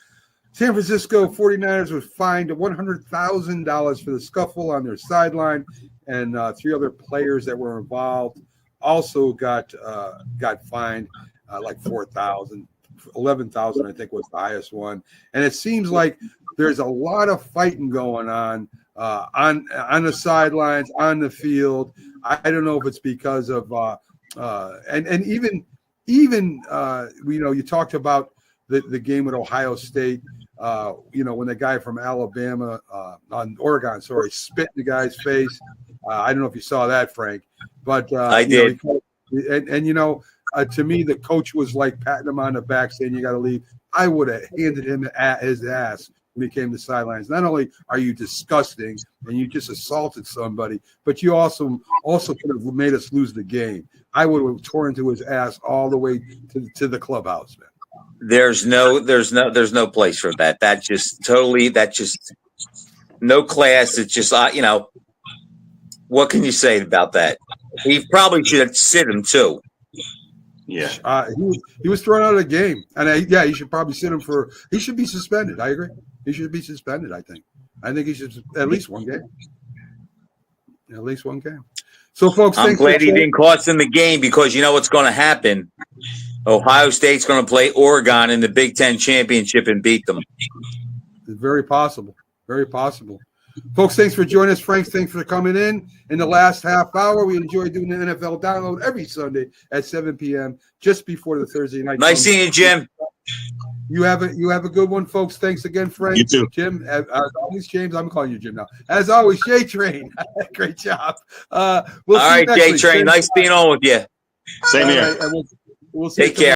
San Francisco 49ers was fined $100,000 for the scuffle on their sideline, and 3 other players that were involved also got fined like $4,000, $11,000 I think was the highest one. And it seems like there's a lot of fighting going on the sidelines, on the field. I don't know if it's because of and even you talked about the game with Ohio State. When the guy from Alabama, Oregon, spit in the guy's face. I don't know if you saw that, Frank, but I did. To me, the coach was like patting him on the back, saying, "You got to leave." I would have handed him his ass when he came to the sidelines. Not only are you disgusting and you just assaulted somebody, but you also could have made us lose the game. I would have torn into his ass all the way to the clubhouse, man. There's no place for that. That's just no class. It's just, what can you say about that? He probably should have sit him too. Yeah. He was thrown out of the game. And he should probably sit him he should be suspended. I agree. He should be suspended, I think. I think he should at least one game. At least one game. So, folks, I'm glad he didn't cost them the game because you know what's going to happen. Ohio State's going to play Oregon in the Big Ten championship and beat them. It's very possible. Very possible. Folks, thanks for joining us. Frank, thanks for coming in. In the last half hour, we enjoy doing the NFL Download every Sunday at 7 p.m. just before the Thursday night. Nice seeing you, Jim. You have a good one, folks. Thanks again, Frank. You too. Jim, as always, James, I'm calling you Jim now. As always, J Train. Great job. We'll All right, J Train. Nice being on with you. Same here. We'll see Take care.